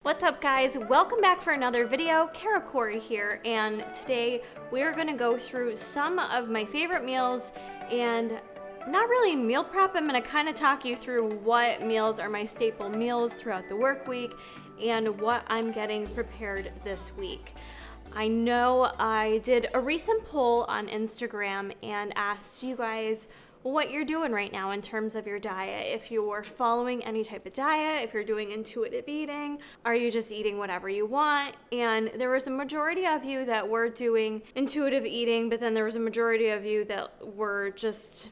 What's up, guys? Welcome back for another video. Kara Corey here, and today we're gonna go through some of my favorite meals and not really meal prep. I'm gonna kind of talk you through what meals are my staple meals throughout the work week and what I'm getting prepared this week. I know I did a recent poll on Instagram and asked you guys what you're doing right now in terms of your diet. If you're following any type of diet, if you're doing intuitive eating, are you just eating whatever you want? And there was a majority of you that were doing intuitive eating, but then there was a majority of you that were just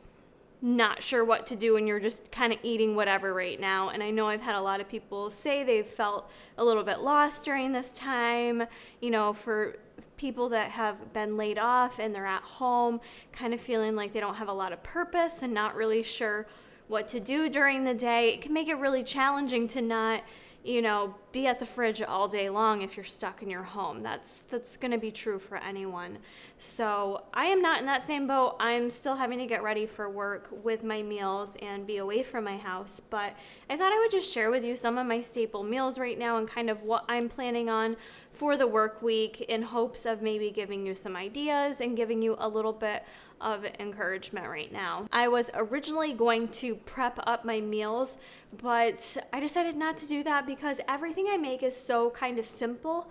not sure what to do and you're just kind of eating whatever right now. And I know I've had a lot of people say they've felt a little bit lost during this time, you know, for people that have been laid off and they're at home kind of feeling like they don't have a lot of purpose and not really sure what to do during the day. It can make it really challenging to not, you know, be at the fridge all day long if you're stuck in your home. That's going to be true for anyone. So I am not in that same boat. I'm still having to get ready for work with my meals and be away from my house. But I thought I would just share with you some of my staple meals right now and kind of what I'm planning on for the work week in hopes of maybe giving you some ideas and giving you a little bit of encouragement right now. I was originally going to prep up my meals, but I decided not to do that because everything I make is so kind of simple.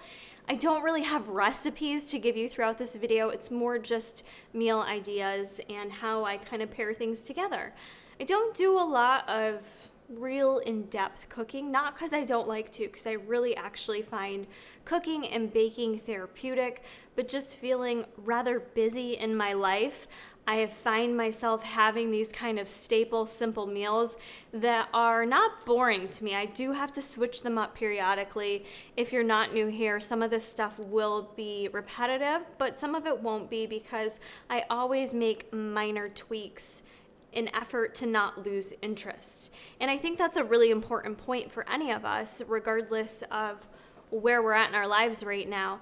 I don't really have recipes to give you throughout this video. It's more just meal ideas and how I kind of pair things together. I don't do a lot of real in-depth cooking, not because I don't like to, because I really actually find cooking and baking therapeutic, but just feeling rather busy in my life, I find myself having these kind of staple, simple meals that are not boring to me. I do have to switch them up periodically. If you're not new here, some of this stuff will be repetitive, but some of it won't be because I always make minor tweaks in effort to not lose interest. And I think that's a really important point for any of us, regardless of where we're at in our lives right now.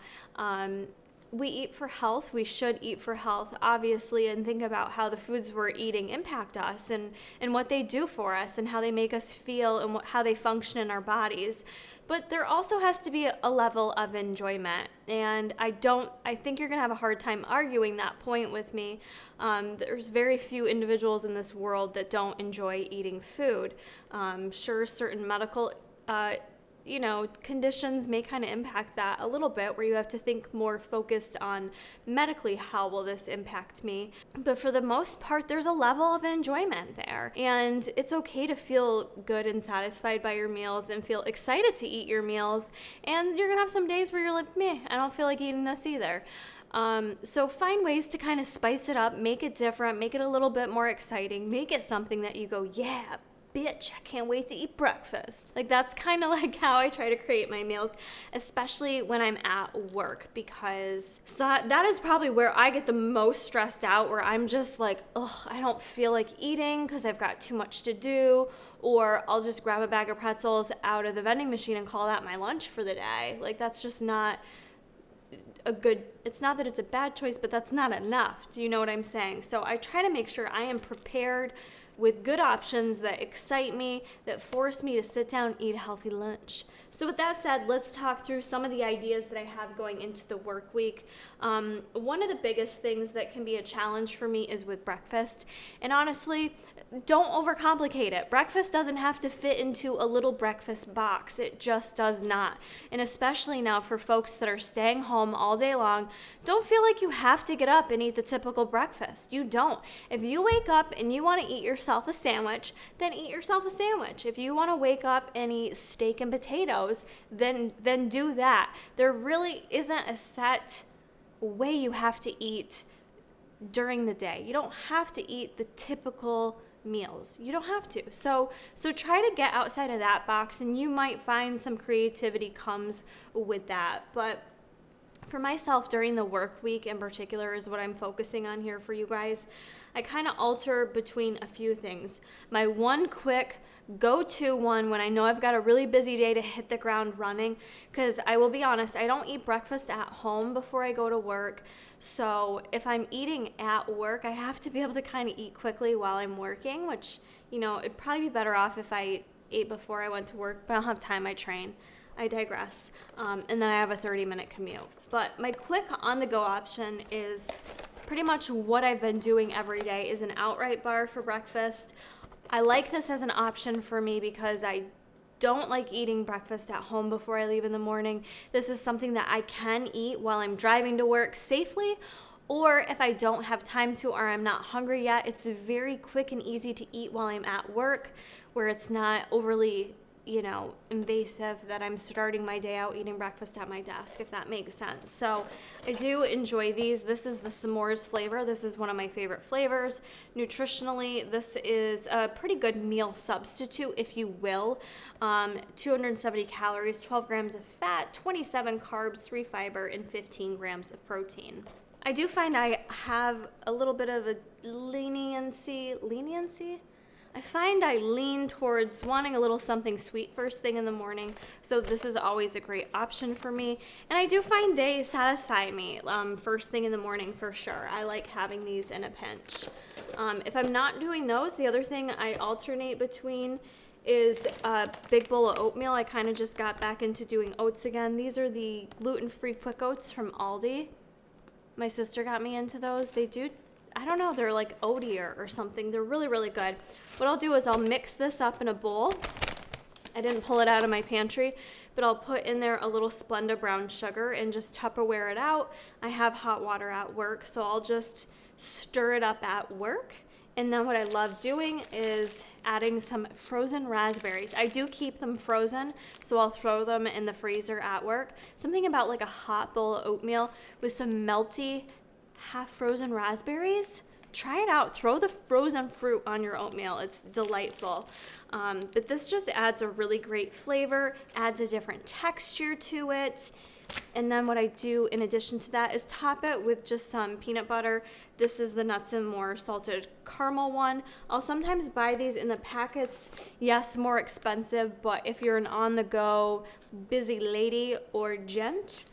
We eat for health. We should eat for health, obviously, and think about how the foods we're eating impact us and what they do for us and how they make us feel and how they function in our bodies. But there also has to be a level of enjoyment. And I think you're going to have a hard time arguing that point with me. There's very few individuals in this world that don't enjoy eating food. Sure, certain medical conditions may kind of impact that a little bit, where you have to think more focused on medically, how will this impact me? But for the most part, there's a level of enjoyment there. And it's okay to feel good and satisfied by your meals and feel excited to eat your meals. And you're gonna have some days where you're like, meh, I don't feel like eating this either. So find ways to kind of spice it up, make it different, make it a little bit more exciting, make it something that you go, yeah, bitch, I can't wait to eat breakfast. Like, that's kind of like how I try to create my meals, especially when I'm at work, because that is probably where I get the most stressed out, where I'm just like, ugh, I don't feel like eating because I've got too much to do, or I'll just grab a bag of pretzels out of the vending machine and call that my lunch for the day. Like, that's just not it's not that it's a bad choice, but that's not enough. Do you know what I'm saying? So I try to make sure I am prepared with good options that excite me, that force me to sit down and eat a healthy lunch. So with that said, let's talk through some of the ideas that I have going into the work week. One of the biggest things that can be a challenge for me is with breakfast. And honestly, don't overcomplicate it. Breakfast doesn't have to fit into a little breakfast box. It just does not. And especially now for folks that are staying home all day long, don't feel like you have to get up and eat the typical breakfast. You don't. If you wake up and you want to eat yourself a sandwich, then eat yourself a sandwich. If you want to wake up and eat steak and potatoes, then do that. There really isn't a set way you have to eat during the day. You don't have to eat the typical meals. You don't have to. So try to get outside of that box, and you might find some creativity comes with that. But for myself, during the work week in particular is what I'm focusing on here for you guys. I kind of alter between a few things. My one quick go-to one when I know I've got a really busy day to hit the ground running, because I will be honest, I don't eat breakfast at home before I go to work. So if I'm eating at work, I have to be able to kind of eat quickly while I'm working, which, you know, it'd probably be better off if I ate before I went to work, but I don't have time, I train. I digress. And then I have a 30-minute commute. But my quick on-the-go option is pretty much what I've been doing every day is an outright bar for breakfast. I like this as an option for me because I don't like eating breakfast at home before I leave in the morning. This is something that I can eat while I'm driving to work safely, or if I don't have time to or I'm not hungry yet. It's very quick and easy to eat while I'm at work, where it's not overly invasive that I'm starting my day out eating breakfast at my desk, if that makes sense. So I do enjoy these. This is the s'mores flavor. This is one of my favorite flavors. Nutritionally, this is a pretty good meal substitute, if you will. 270 calories, 12 grams of fat, 27 carbs, 3 fiber, and 15 grams of protein. I do find I have a little bit of a leniency? I find I lean towards wanting a little something sweet first thing in the morning, so this is always a great option for me. And I do find they satisfy me first thing in the morning for sure. I like having these in a pinch. If I'm not doing those, the other thing I alternate between is a big bowl of oatmeal. I kind of just got back into doing oats again. These are the gluten-free quick oats from Aldi. My sister got me into those. They do, I don't know, they're like oatier or something. They're really, really good. What I'll do is I'll mix this up in a bowl. I didn't pull it out of my pantry, but I'll put in there a little Splenda brown sugar and just Tupperware it out. I have hot water at work, so I'll just stir it up at work. And then what I love doing is adding some frozen raspberries. I do keep them frozen, so I'll throw them in the freezer at work. Something about like a hot bowl of oatmeal with some melty, half-frozen raspberries. Try it out. Throw the frozen fruit on your oatmeal. It's delightful. But this just adds a really great flavor, adds a different texture to it. And then what I do in addition to that is top it with just some peanut butter. This is the Nuts and More salted caramel one. I'll sometimes buy these in the packets. Yes, more expensive, but if you're an on-the-go busy lady or gent,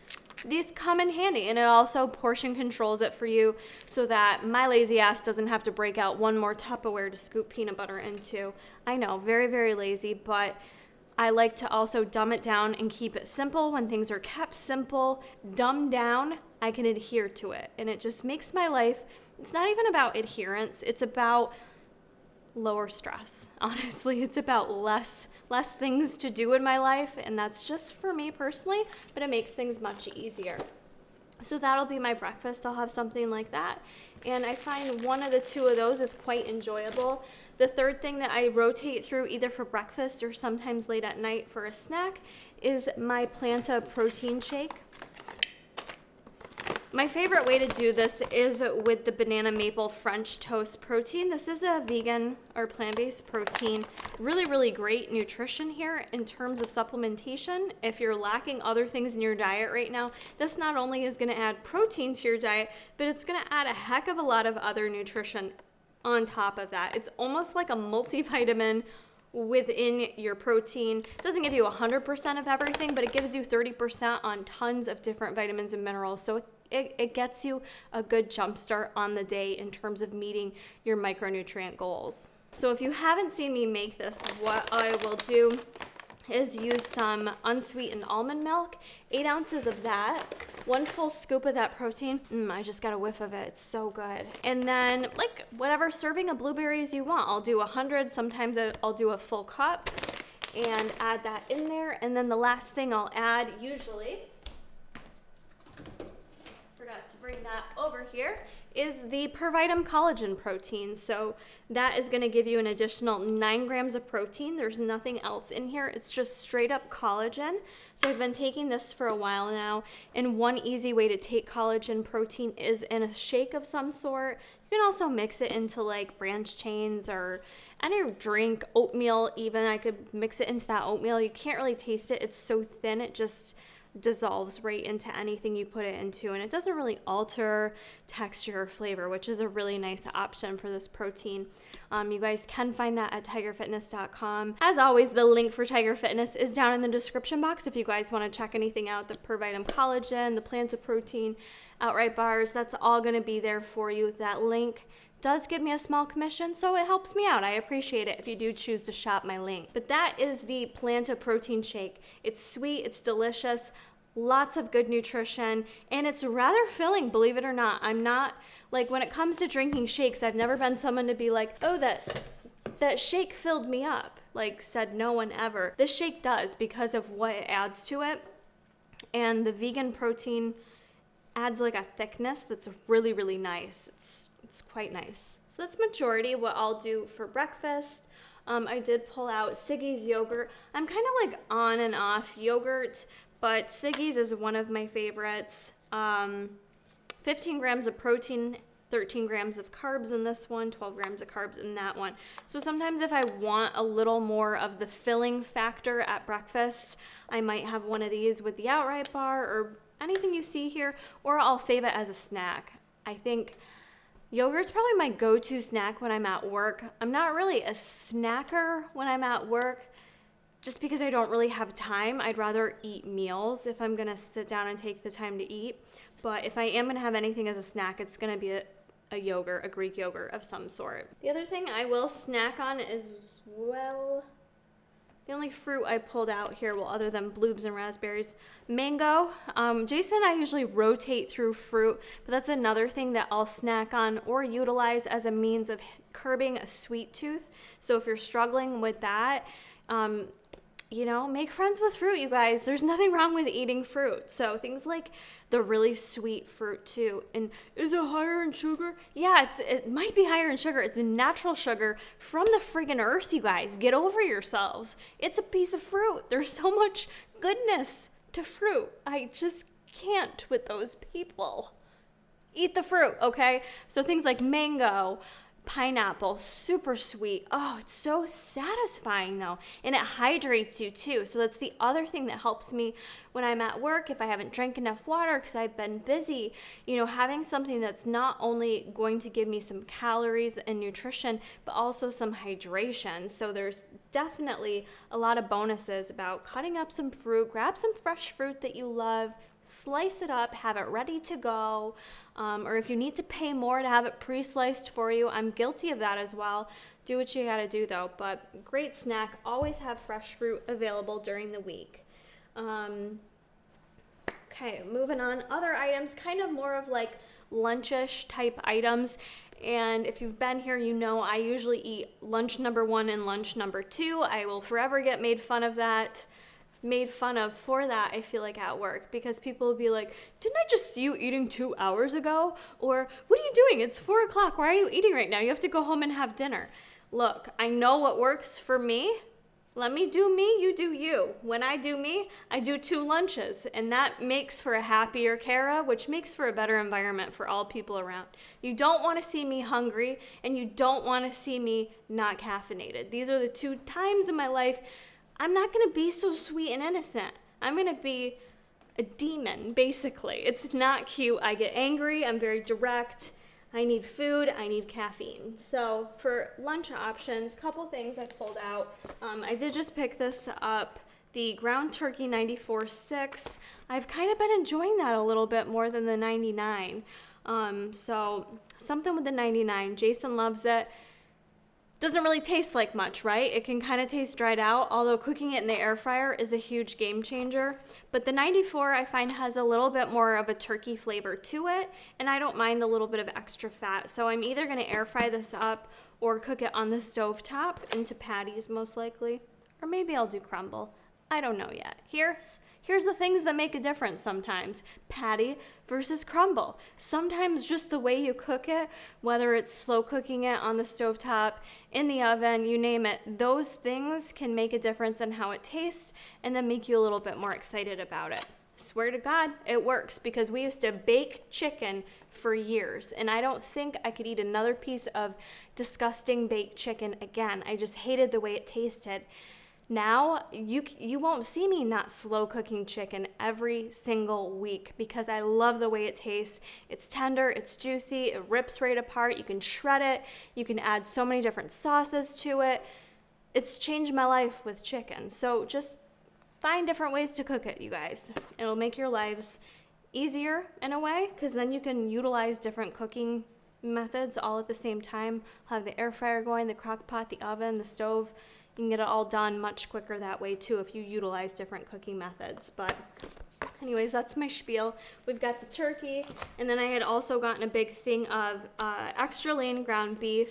these come in handy, and it also portion controls it for you so that my lazy ass doesn't have to break out one more Tupperware to scoop peanut butter into. I know, very, very lazy, but I like to also dumb it down and keep it simple. When things are kept simple, dumbed down, I can adhere to it, and it just makes my life, it's not even about adherence, it's about lower stress. Honestly, it's about less things to do in my life, and that's just for me personally, but it makes things much easier. So that'll be my breakfast. I'll have something like that, and I find one of the two of those is quite enjoyable. The third thing that I rotate through either for breakfast or sometimes late at night for a snack is my Planta protein shake. My favorite way to do this is with the banana maple French toast protein. This is a vegan or plant-based protein. Really, really great nutrition here in terms of supplementation. If you're lacking other things in your diet right now, this not only is going to add protein to your diet, but it's going to add a heck of a lot of other nutrition on top of that. It's almost like a multivitamin within your protein. It doesn't give you 100% of everything, but it gives you 30% on tons of different vitamins and minerals. So it gets you a good jump start on the day in terms of meeting your micronutrient goals. So if you haven't seen me make this, what I will do is use some unsweetened almond milk, 8 ounces of that, 1 full scoop of that protein. I just got a whiff of it. It's so good. And then like whatever serving of blueberries you want. I'll do 100. Sometimes I'll do a full cup and add that in there. And then the last thing I'll add usually, forgot to bring that over here, is the Provitam collagen protein. So that is going to give you an additional 9 grams of protein. There's nothing else in here. It's just straight up collagen. So I've been taking this for a while now, and one easy way to take collagen protein is in a shake of some sort. You can also mix it into like branch chains or any drink, oatmeal even. I could mix it into that oatmeal. You can't really taste it. It's so thin, it just dissolves right into anything you put it into, and it doesn't really alter texture or flavor, which is a really nice option for this protein. You guys can find that at tigerfitness.com. As always, the link for Tiger Fitness is down in the description box if you guys want to check anything out. The Provitam collagen, the Planta protein, outright bars, that's all going to be there for you. That link does give me a small commission, so it helps me out. I appreciate it if you do choose to shop my link. But that is the Planta protein shake. It's sweet, it's delicious, lots of good nutrition, and it's rather filling, believe it or not. I'm not, like, when it comes to drinking shakes, I've never been someone to be like, oh, that shake filled me up. Like, said no one ever. This shake does, because of what it adds to it. And the vegan protein adds like a thickness that's really, really nice. It's quite nice. So that's majority what I'll do for breakfast. I did pull out Siggy's yogurt. I'm kind of like on and off yogurt, but Siggy's is one of my favorites. 15 grams of protein, 13 grams of carbs in this one, 12 grams of carbs in that one. So sometimes if I want a little more of the filling factor at breakfast, I might have one of these with the outright bar or anything you see here, or I'll save it as a snack. I think yogurt's probably my go-to snack when I'm at work. I'm not really a snacker when I'm at work just because I don't really have time. I'd rather eat meals if I'm gonna sit down and take the time to eat. But if I am gonna have anything as a snack, it's gonna be a yogurt, a Greek yogurt of some sort. The other thing I will snack on is, well, the only fruit I pulled out here, well, other than bluebs and raspberries, mango. Jason and I usually rotate through fruit, but that's another thing that I'll snack on or utilize as a means of curbing a sweet tooth. So if you're struggling with that, make friends with fruit, you guys. There's nothing wrong with eating fruit. So things like the really sweet fruit too. And is it higher in sugar? Yeah, it might be higher in sugar. It's a natural sugar from the friggin' earth, you guys. Get over yourselves. It's a piece of fruit. There's so much goodness to fruit. I just can't with those people. Eat the fruit, okay? So things like mango, pineapple, super sweet. Oh, it's so satisfying though. And it hydrates you too. So that's the other thing that helps me when I'm at work. If I haven't drank enough water because I've been busy, having something that's not only going to give me some calories and nutrition, but also some hydration. So there's definitely a lot of bonuses about cutting up some fruit. Grab some fresh fruit that you love, slice it up, have it ready to go. Or if you need to pay more to have it pre-sliced for you, I'm guilty of that as well. Do what you gotta do though, but great snack. Always have fresh fruit available during the week. Okay, moving on. Other items, kind of more of like lunchish type items. And if you've been here, I usually eat lunch number 1 and lunch number 2. I will forever get made fun of for that, I feel like, at work, because people will be like, didn't I just see you eating 2 hours ago? Or what are you doing? It's 4 o'clock. Why are you eating right now? You have to go home and have dinner. Look, I know what works for me. Let me do me, you do you. When I do me, I do 2 lunches, and that makes for a happier Kara, which makes for a better environment for all people around. You don't want to see me hungry, and you don't want to see me not caffeinated. These are the 2 times in my life I'm not going to be so sweet and innocent. I'm going to be a demon, basically. It's not cute. I get angry. I'm very direct. I need food. I need caffeine. So for lunch options, couple things I pulled out. I did just pick this up, the ground turkey 94.6. I've kind of been enjoying that a little bit more than the 99. So something with the 99. Jason loves it. Doesn't really taste like much, right? It can kind of taste dried out, although cooking it in the air fryer is a huge game changer. But the 94 I find has a little bit more of a turkey flavor to it, and I don't mind the little bit of extra fat. So I'm either gonna air fry this up or cook it on the stovetop into patties most likely, or maybe I'll do crumble. I don't know yet. Here's the things that make a difference sometimes. Patty versus crumble. Sometimes just the way you cook it, whether it's slow cooking it on the stovetop, in the oven, you name it, those things can make a difference in how it tastes and then make you a little bit more excited about it. Swear to God, it works, because we used to bake chicken for years, and I don't think I could eat another piece of disgusting baked chicken again. I just hated the way it tasted. Now, you won't see me not slow cooking chicken every single week, because I love the way it tastes. It's tender, it's juicy, it rips right apart. You can shred it. You can add so many different sauces to it. It's changed my life with chicken. So just find different ways to cook it, you guys. It'll make your lives easier in a way, because then you can utilize different cooking methods all at the same time. I'll have the air fryer going, the crock pot, the oven, the stove. You can get it all done much quicker that way too if you utilize different cooking methods. But anyways, that's my spiel. We've got the turkey, and then I had also gotten a big thing of extra lean ground beef.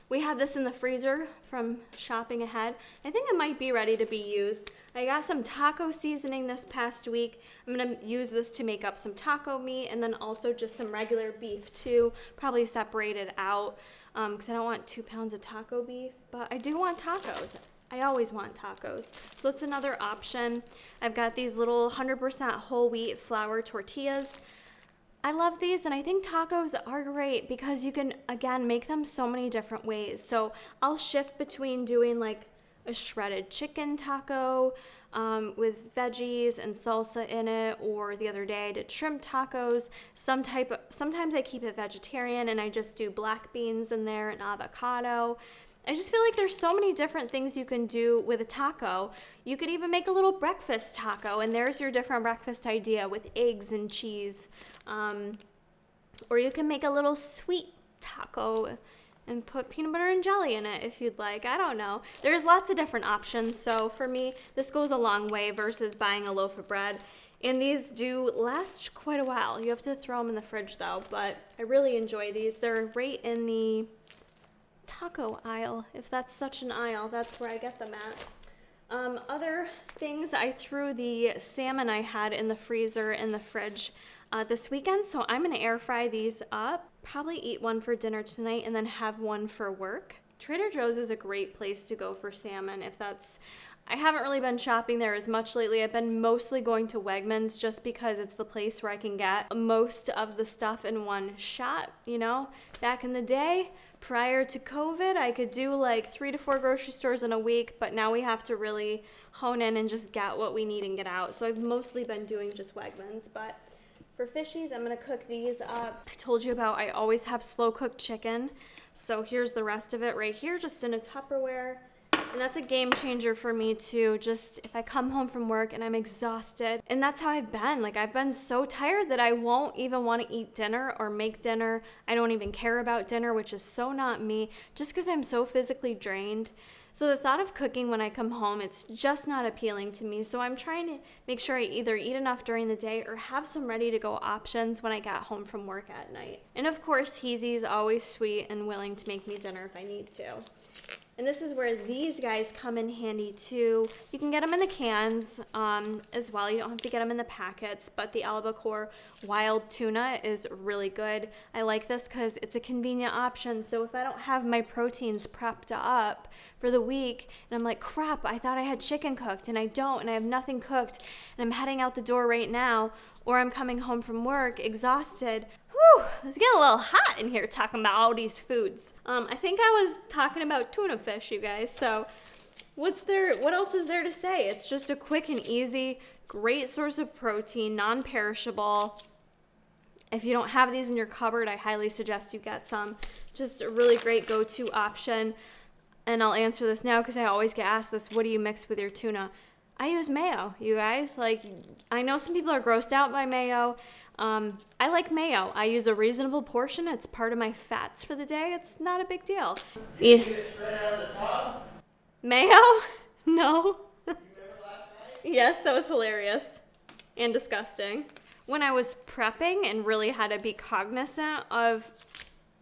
We had this in the freezer from shopping ahead. I think it might be ready to be used. I got some taco seasoning this past week. I'm gonna use this to make up some taco meat, and then also just some regular beef too, probably separated out because I don't want 2 pounds of taco beef, but I do want tacos. I always want tacos. So that's another option. I've got these little 100% whole wheat flour tortillas. I love these, and I think tacos are great because you can, again, make them so many different ways. So I'll shift between doing like a shredded chicken taco with veggies and salsa in it, or the other day I did shrimp tacos. Sometimes I keep it vegetarian and I just do black beans in there and avocado. I just feel like there's so many different things you can do with a taco. You could even make a little breakfast taco, and there's your different breakfast idea with eggs and cheese. Or you can make a little sweet taco and put peanut butter and jelly in it if you'd like. I don't know. There's lots of different options. So for me, this goes a long way versus buying a loaf of bread. And these do last quite a while. You have to throw them in the fridge though, but I really enjoy these. They're right in the taco aisle, if that's such an aisle. That's where I get them at. Other things, I threw the salmon I had in the freezer in the fridge this weekend, so I'm gonna air fry these up, probably eat one for dinner tonight and then have one for work. Trader Joe's is a great place to go for salmon I haven't really been shopping there as much lately. I've been mostly going to Wegmans just because it's the place where I can get most of the stuff in one shot, you know? Back in the day, prior to COVID, I could do like 3 to 4 grocery stores in a week, but now we have to really hone in and just get what we need and get out. So I've mostly been doing just Wegmans, but for fishies, I'm gonna cook these up. I told you about I always have slow cooked chicken. So here's the rest of it right here, just in a Tupperware. And that's a game changer for me too. Just if I come home from work and I'm exhausted, and that's how I've been. Like I've been so tired that I won't even want to eat dinner or make dinner. I don't even care about dinner, which is so not me, just because I'm so physically drained. So the thought of cooking when I come home, it's just not appealing to me. So I'm trying to make sure I either eat enough during the day or have some ready to go options when I get home from work at night. And of course, Heezy's always sweet and willing to make me dinner if I need to. And this is where these guys come in handy too. You can get them in the cans as well. You don't have to get them in the packets, but the albacore wild tuna is really good. I like this because it's a convenient option. So if I don't have my proteins prepped up for the week and I'm like, crap, I thought I had chicken cooked and I don't, and I have nothing cooked and I'm heading out the door right now, or I'm coming home from work exhausted. Whew, it's getting a little hot in here talking about all these foods. I think I was talking about tuna fish, you guys. So what else is there to say? It's just a quick and easy, great source of protein, non-perishable. If you don't have these in your cupboard, I highly suggest you get some. Just a really great go-to option. And I'll answer this now because I always get asked this, what do you mix with your tuna? I use mayo, you guys. Like, I know some people are grossed out by mayo. I like mayo. I use a reasonable portion. It's part of my fats for the day. It's not a big deal. You get it straight out of the tub? Mayo? No. You remember last night? Yes, that was hilarious and disgusting. When I was prepping and really had to be cognizant of,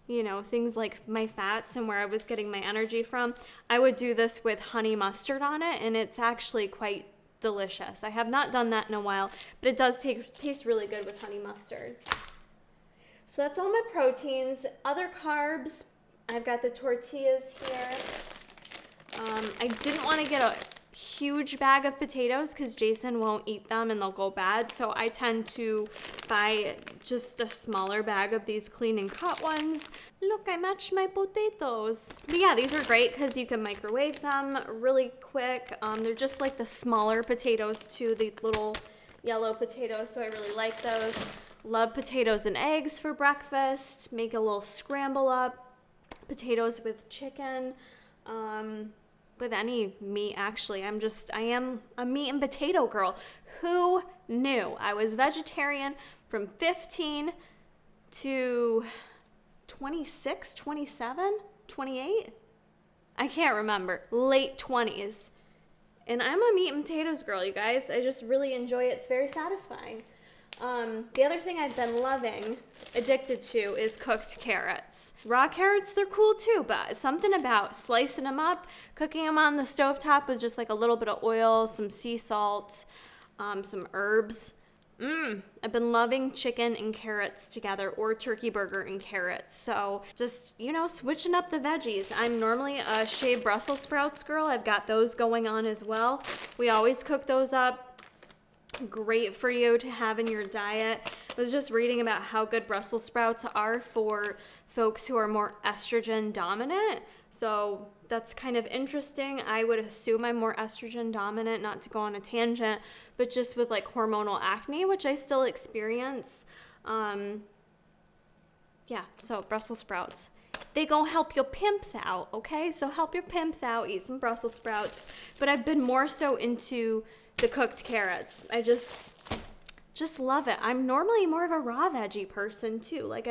you know, things like my fats and where I was getting my energy from, I would do this with honey mustard on it, and it's actually quite delicious. I have not done that in a while, but it does taste really good with honey mustard. So that's all my proteins. Other carbs, I've got the tortillas here. I didn't want to get a huge bag of potatoes because Jason won't eat them and they'll go bad, so I tend to buy just a smaller bag of these clean and cut ones. Look, I matched my potatoes. But yeah, these are great because you can microwave them really quick. They're just like the smaller potatoes too, the little yellow potatoes, so I really like those. Love potatoes and eggs for breakfast. Make a little scramble up. Potatoes with chicken. With any meat, actually. I am a meat and potato girl. Who knew? I was vegetarian from 15 to 26, 27, 28? I can't remember. Late 20s. And I'm a meat and potatoes girl, you guys. I just really enjoy it. It's very satisfying. The other thing I've been loving, addicted to, is cooked carrots. Raw carrots, they're cool too, but something about slicing them up, cooking them on the stovetop with just like a little bit of oil, some sea salt, some herbs. I've been loving chicken and carrots together, or turkey burger and carrots. So just, switching up the veggies. I'm normally a shaved Brussels sprouts girl. I've got those going on as well. We always cook those up. Great for you to have in your diet. I was just reading about how good Brussels sprouts are for folks who are more estrogen dominant. So that's kind of interesting. I would assume I'm more estrogen dominant, not to go on a tangent, but just with like hormonal acne, which I still experience. So Brussels sprouts. They gonna help your pimps out, okay? So help your pimps out, eat some Brussels sprouts. But I've been more so into the cooked carrots. I just love it. I'm normally more of a raw veggie person too. Like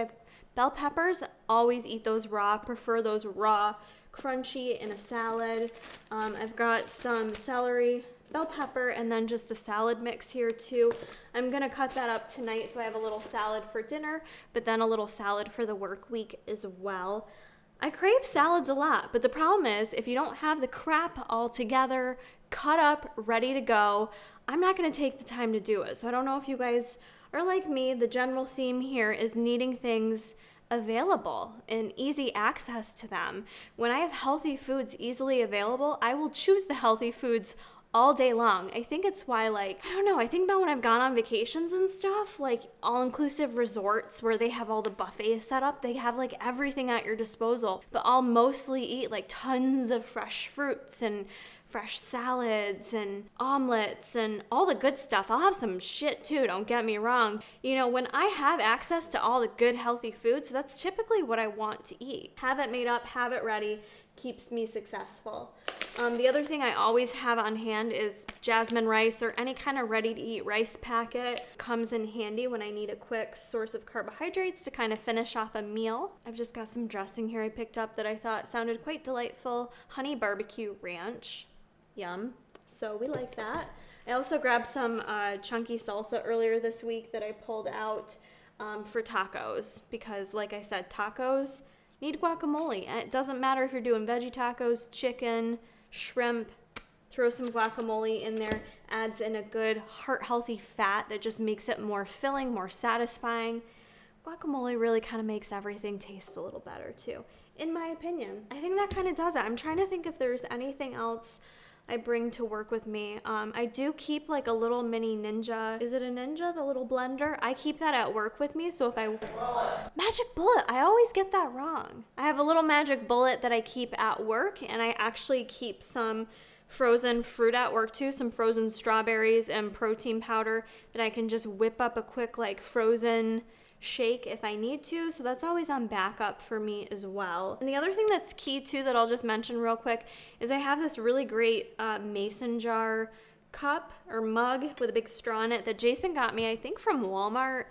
bell peppers, always eat those raw, prefer those raw, crunchy in a salad. I've got some celery, bell pepper, and then just a salad mix here too. I'm gonna cut that up tonight so I have a little salad for dinner, but then a little salad for the work week as well. I crave salads a lot, but the problem is if you don't have the crap all together, cut up, ready to go, I'm not gonna take the time to do it. So I don't know if you guys are like me. The general theme here is needing things available and easy access to them. When I have healthy foods easily available, I will choose the healthy foods all day long. I think it's why, I think about when I've gone on vacations and stuff, like all-inclusive resorts where they have all the buffets set up, they have like everything at your disposal, but I'll mostly eat like tons of fresh fruits and fresh salads and omelets and all the good stuff. I'll have some shit too, don't get me wrong. When I have access to all the good healthy foods, that's typically what I want to eat. Have it made up, have it ready, keeps me successful. The other thing I always have on hand is Jasmine Rice or any kind of ready-to-eat rice packet. Comes in handy when I need a quick source of carbohydrates to kind of finish off a meal. I've just got some dressing here I picked up that I thought sounded quite delightful. Honey barbecue ranch. Yum. So we like that. I also grabbed some chunky salsa earlier this week that I pulled out for tacos because, like I said, tacos need guacamole. And it doesn't matter if you're doing veggie tacos, chicken, shrimp, throw some guacamole in there, adds in a good heart-healthy fat that just makes it more filling, more satisfying. Guacamole really kind of makes everything taste a little better too, in my opinion. I think that kind of does it. I'm trying to think if there's anything else I bring to work with me. I do keep like a little mini Ninja. Is it a Ninja, the little blender? I keep that at work with me, so if I... Magic bullet! I always get that wrong. I have a little magic bullet that I keep at work, and I actually keep some frozen fruit at work too, some frozen strawberries and protein powder that I can just whip up a quick like frozen shake if I need to, so that's always on backup for me as well. And the other thing that's key too that I'll just mention real quick is I have this really great mason jar cup or mug with a big straw in it that Jason got me, I think from Walmart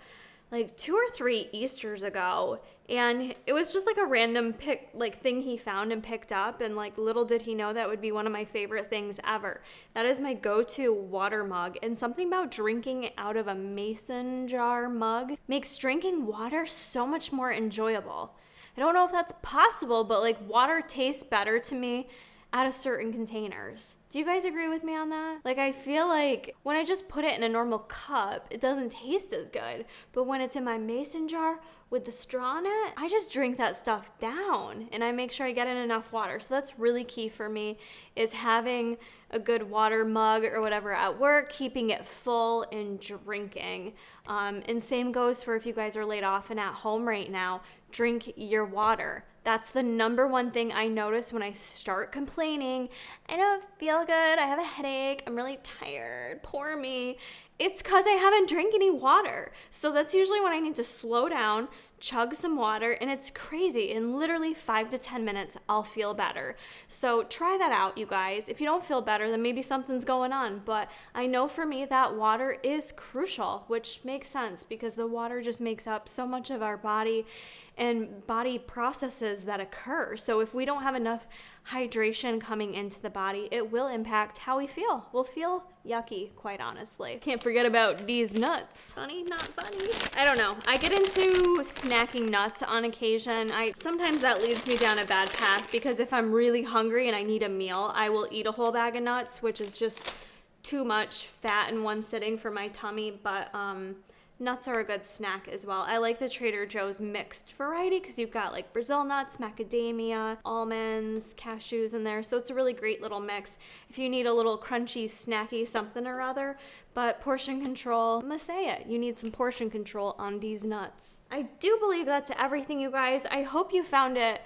like 2 or 3 Easters ago, and it was just like a random thing he found and picked up, and like little did he know that would be one of my favorite things ever. That is my go-to water mug, and something about drinking out of a mason jar mug makes drinking water so much more enjoyable. I don't know if that's possible, but like water tastes better to me out of certain containers. Do you guys agree with me on that? Like, I feel like when I just put it in a normal cup, it doesn't taste as good. But when it's in my mason jar with the straw in it, I just drink that stuff down and I make sure I get in enough water. So that's really key for me, is having a good water mug or whatever at work, keeping it full and drinking. And same goes for if you guys are laid off and at home right now, drink your water. That's the number one thing I notice when I start complaining. I don't feel good. I have a headache. I'm really tired. Poor me. It's because I haven't drank any water. So that's usually when I need to slow down, chug some water, and it's crazy. In literally 5 to 10 minutes, I'll feel better. So try that out, you guys. If you don't feel better, then maybe something's going on. But I know for me that water is crucial, which makes sense because the water just makes up so much of our body and body processes that occur. So if we don't have enough hydration coming into the body, it will impact how we feel. We'll feel yucky, quite honestly. Can't forget about these nuts. Funny, not funny? I don't know. I get into snacking nuts on occasion. Sometimes that leads me down a bad path, because if I'm really hungry and I need a meal, I will eat a whole bag of nuts, which is just too much fat in one sitting for my tummy. But nuts are a good snack as well. I like the Trader Joe's mixed variety, because you've got like Brazil nuts, macadamia, almonds, cashews in there. So it's a really great little mix if you need a little crunchy, snacky something or other. But portion control, I'm gonna say it, you need some portion control on these nuts. I do believe that's everything, you guys. I hope you found it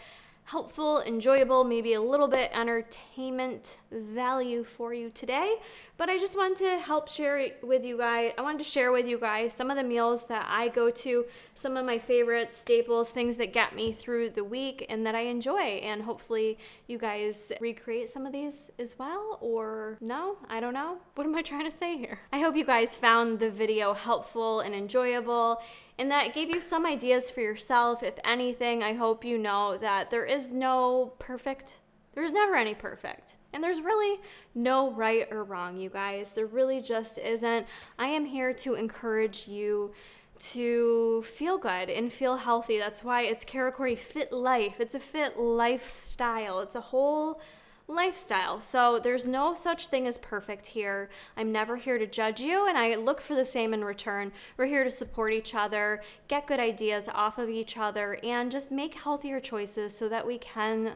helpful, enjoyable, maybe a little bit entertainment value for you today. But I just wanted to help share it with you guys. I wanted to share with you guys some of the meals that I go to, some of my favorite staples, things that get me through the week and that I enjoy. And hopefully you guys recreate some of these as well, or no, I don't know. What am I trying to say here? I hope you guys found the video helpful and enjoyable, and that it gave you some ideas for yourself. If anything, I hope you know that there is no perfect. There's never any perfect. And there's really no right or wrong, you guys. There really just isn't. I am here to encourage you to feel good and feel healthy. That's why it's Karakori Fit Life. It's a fit lifestyle. It's a whole lifestyle. So there's no such thing as perfect here. I'm never here to judge you, and I look for the same in return. We're here to support each other, get good ideas off of each other, and just make healthier choices so that we can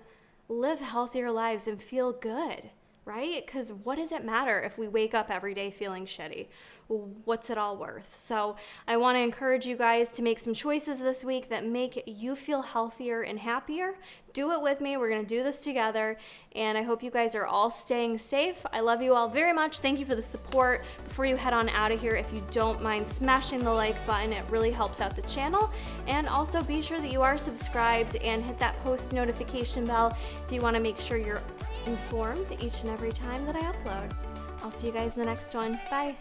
live healthier lives and feel good, right? Because what does it matter if we wake up every day feeling shitty? What's it all worth? So I want to encourage you guys to make some choices this week that make you feel healthier and happier. Do it with me. We're going to do this together. And I hope you guys are all staying safe. I love you all very much. Thank you for the support. Before you head on out of here, if you don't mind smashing the like button, it really helps out the channel. And also be sure that you are subscribed and hit that post notification bell if you want to make sure you're informed each and every time that I upload. I'll see you guys in the next one. Bye.